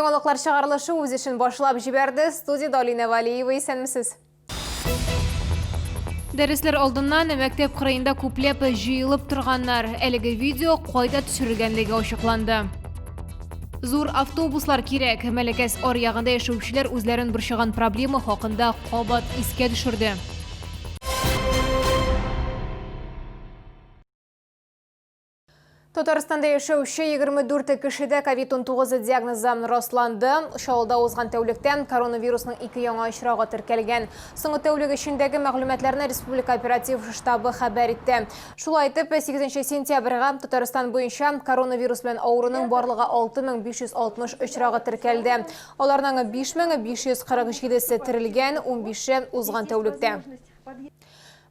Яңалыклар чыгарылышы үз ишин башлап жиберди. Студияда Алина Валиева, исәнмесез? Дәресләр алдыннан мәктәп кырыйында күпләп җыелып торганнар. Әлеге видео кайда төшерелгәнлеге ачыкланды. Зур автобуслар кирәк. Мәләкәс аръягында яшәүчеләр үзләрен борчыган проблема хакында кабат искә төшерде. Татарстанда яшәүче 24 кешедә COVID-19 диагнозы расланды. Шалда узган тәүлектән коронавирусның 2 яңа очрагы теркәлгән. Соңгы тәүлек эчендәге мәгълүматларны Республика оператив штабы хәбәр итте. Шулай итеп, 8 сентябрьгә Татарстан буенча коронавирус белән авыруның барлыгы 6560 очрагы теркәлде. Аларның 5547-се терелгән, 15-е узган тәүлектә.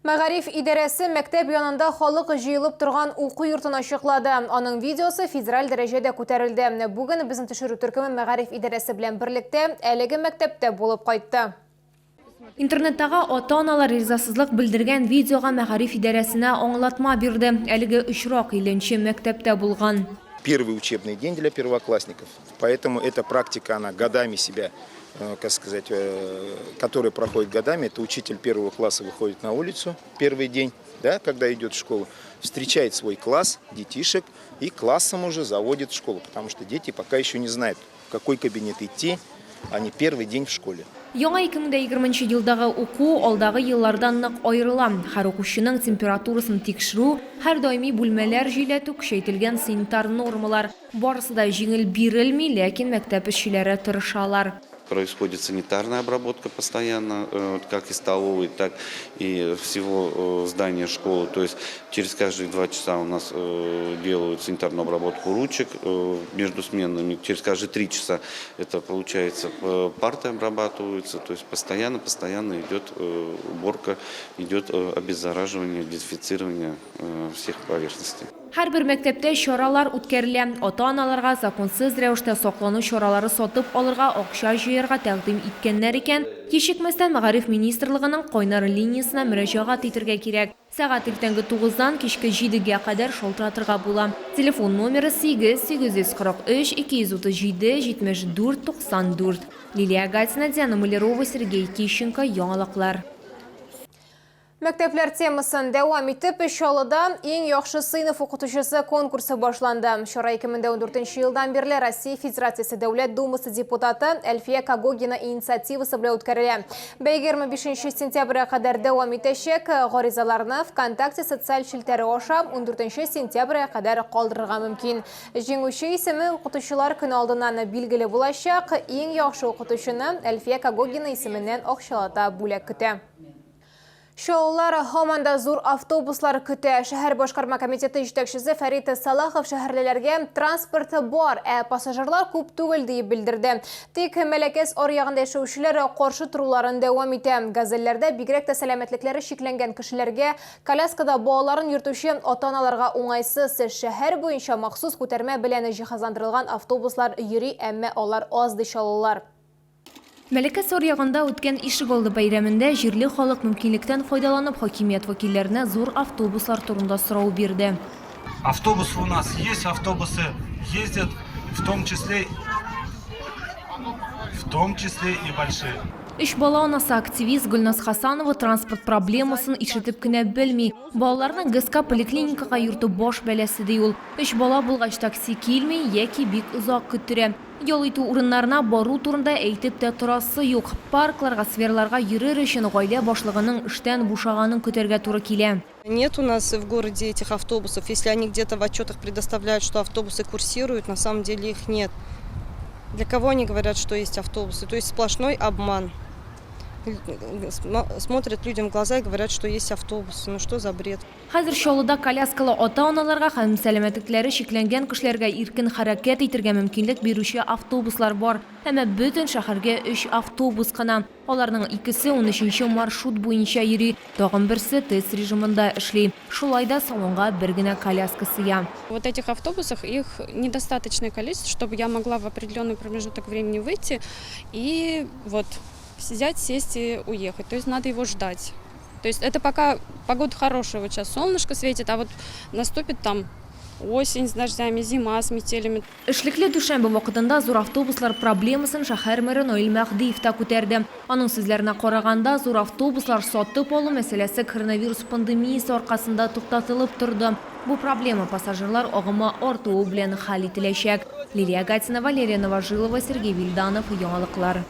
Мәгариф идарәсе мәктәп янында халык җыелып торган уку йортын ачыклады. Аның видеосы федераль дәрәҗәдә күтәрелде. Бүген безнең төшерү төркеме мәгариф идарәсе белән берлектә әлеге мәктәптә булып кайтты. Интернеттагы ата-аналар ризасызлык белдергән видеога мәгариф идарәсенә аңлатма бирде. Әлеге очрак иленче мәктәптә булган. Первый учебный день для первоклассников, поэтому эта практика, она годами себя, как сказать, который проходит годами. Это учитель первого класса выходит на улицу первый день, да, когда идет в школу, встречает свой класс, детишек, и классом уже заводит в школу, потому что дети пока еще не знают, в какой кабинет идти, они первый день в школе. Яңа 2020 елдагы уку алдагы еллардан нык аерыла. Һәр укучының температурасын тикшерү, һәр даими бүлмәләр җиләтү, күчәйтелгән санитар нормалар. Барысы да җиңел бирелми, ләкин мәктәп эшчеләре тырышалар. Происходит санитарная обработка постоянно, как и столовой, так и всего здания школы. То есть через каждые 2 часа у нас делают санитарную обработку ручек между сменами. Через каждые 3 часа это получается парты обрабатываются. То есть постоянно идет уборка, идет обеззараживание, дезинфицирование всех поверхностей. Һәр бер мәктәптә чаралар үткәрелә. Ата-аналарга законсыз рәвештә саклану чаралары сатып алырга акча җыярга тәкъдим иткәннәр икән. Кичекмәстән Мәгариф министрлыгының кайнар линиясенә мөрәҗәгать итәргә кирәк. Сәгать иртәнге 9-дан кичке 7-гә кадәр шалтыратырга була. Телефон номеры 8-843 237 74 94. Лилия Гатина, Диана Малярова, Сергей Тищенко, Яңалыклар. Мәктәпләр темасын дәвам итеп, Шалыда иң яхшы сыйныф укытучысы конкурсы башланды. Шара 2014 елдан бирле Россия Федерациясе Дәүләт Думасы депутаты Әлфия Кагогина инициативасы белән үткәрелә. Бәйге 25 сентябрьгә кадәр дәвам итәчәк. Гаризаларны ВКонтакте социаль челтәре аша 14 сентябрьгә кадәр калдырырга мөмкин. Җиңүче исеме укытучылар көне алдыннан билгеле булачак. Иң яхшы укытучыны Әлфия Кагогина исеменнән акчалата бүләк көтә. Шоулар һаманда зур автобуслар көтә. Шәһәр башкарма комитеты җитәкчесе Фәрит Салахов шәһәрлеләргә транспорты бар, пассажирлар күп түгел дип белдерде. Тик Мәләкәс аръягында яшәүчеләр каршы торуларын дәвам итә. Газельләрдә бигрәк тә сәламәтлекләре шикләнгән кешеләргә, коляскада балаларын йөртүче ата-аналарга уңайсыз. Шәһәр буенча махсус күтәрмә белән җиһазландырылган автобуслар йөри, әмма алар аз ди шалалар. Мәләкәс аръягында үткән Ишегалды бәйрәмендә җирле халык мөмкинлектән файдаланып хакимият вәкилләренә зур автобуслар турында сорау бирде. Автобусы у нас есть, автобусы ездят, в том числе и большие. Үч бала анасы активист Гөлназ Хасанова транспорт проблемасын ишетеп кенә белми. Балаларны ГСК поликлиникага йөртү баш бәләсе ди ул. 3 бала булгач такси килми яки бик узак көттерә. Ял итү урыннарына бару турында әйтеп тә торасы юк. Паркларга, сферларга йөрер өчен гаилә башлыгының эштән бушаганын көтәргә туры килә. Нет у нас в городе этих автобусов. Если они где-то в отчетах предоставляют, что автобусы курсируют, на самом деле их нет. Для кого они говорят, что есть автобусы? То есть сплошной обман. Смотрят людям в глаза и говорят, что есть автобусы. Ну что за бред? Хәзер Шалыда коляскалы ата-аналарга һәм сәламәтлекләре шикләнгән кешеләргә иркен хәрәкәт итәргә мөмкинлек бирүче автобуслар бар. Әмма бөтен шәһәргә 3 автобус кына. Аларның 2-се 13-нче маршрут буенча йөри, тагын берсе тест режимында эшли. Шулай да салонга бер генә коляска сыя. Вот этих автобусах их недостаточное количество, чтобы я могла в определенный промежуток времени выйти и вот взять, сесть и уехать. То есть надо его ждать. То есть это пока погода хорошая, вот сейчас солнышко светит, а вот наступит там осень с дождями, зима с метелями. Эшлекле дүшәмбе вакытында зур автобуслар проблемасын шәһәр мэры Наил Мәхдиев та күтәрде. Аның сүзләренә караганда, зур автобуслар сатып алу мәсьәләсе коронавирус пандемиясе аркасында туктатылып торды. Бу проблема пассажирлар агымы артуы белән хәл ителәчәк. Лилия Гатина, Валерия Новожилова, Сергей Вильданов, Яңалыклар.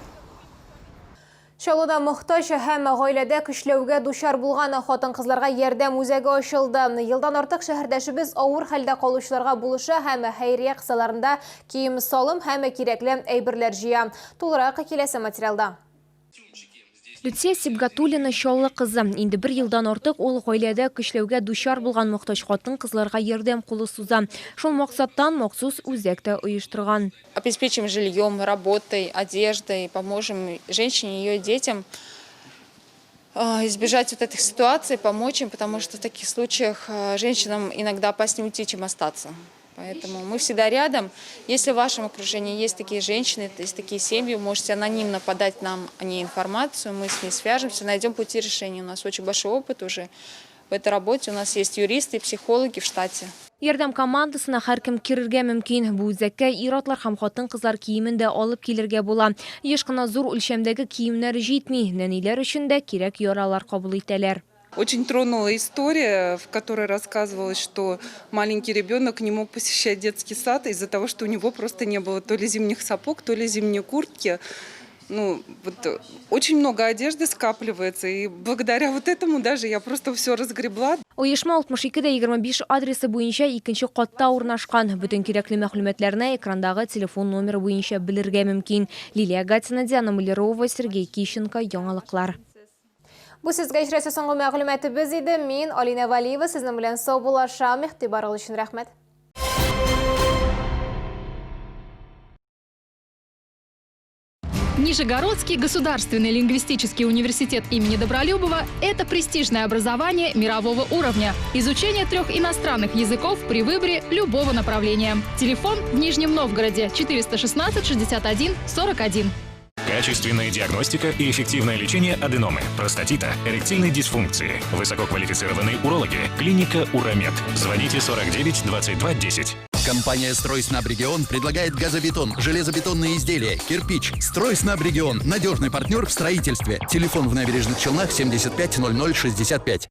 Чаллыда мохтаҗ һәм гаиләдә көчләүгә дучар булган хатын-кызларга ярдәм үзәге ачылды. Елдан артык шәһәрдәшебез авыр хәлдә калучыларга булыша һәм хәйрия кысаларында кием салым һәм кирәкле әйберләр җыя. Тулырак киләсе материалда. Лютсия Сибгатуллина Чаллы кызы. Инде бер елдан артык ул гаиләдә көчләүгә дучар булган мохтаҗ хатын-кызларга ярдәм кулы суза. Шул максаттан махсус үзәк тә оештырган. Обеспечим жильем, работой, одеждой, поможем женщине и ее детям избежать вот этих ситуаций, помочь им, потому что в таких случаях женщинам иногда опаснее уйти, чем остаться. Поэтому мы всегда рядом. Если в вашем окружении есть такие женщины, есть такие семьи, вы можете анонимно подать нам о ней информацию, мы с ней свяжемся, найдем пути решения. У нас очень большой опыт уже в этой работе. У нас есть юристы и психологи в штате. Ярдәм командасына һәркем кирергә мөмкин. Бу үзәккә ир-атлар һәм хатын-кызлар киемен дә алып килергә була. Еш кына зур үлчәмдәге киемнәр җитми, нәниләр өчен дә кирәк яралар кабул итәләр. Очень тронула история, в которой рассказывалось, что маленький ребенок не мог посещать детский сад из-за того, что у него просто не было то ли зимних сапог, то ли зимней куртки. Ну, вот очень много одежды скапливается, и благодаря вот этому даже я просто все разгребла. Оешма 62-25 адресы буенча икенче катта урнашкан. Бүтән кирәкле мәгълүматларны экрандагы телефон номеры буенча белергә мөмкин. Лилия Гатина, Диана Мулярова, Сергей Кищенко, Яңалыклар. Бу сезгә җирәсе соңгы мәгълүматыбыз иде. Мин Алина Валиева, сезнең белән сау булашам. Игътибарыгыз өчен рәхмәт. Нижегородский государственный лингвистический университет имени Добролюбова – это престижное образование мирового уровня. Изучение 3 иностранных языков при выборе любого направления. Телефон в Нижнем Новгороде 416 61 41. Качественная диагностика и эффективное лечение аденомы, простатита, эректильной дисфункции. Высококвалифицированные урологи. Клиника Урамед. Звоните 49 22 10. Компания «Стройснабрегион» предлагает газобетон, железобетонные изделия, кирпич. «Стройснабрегион» – надежный партнер в строительстве. Телефон в Набережных Челнах 75 00 65.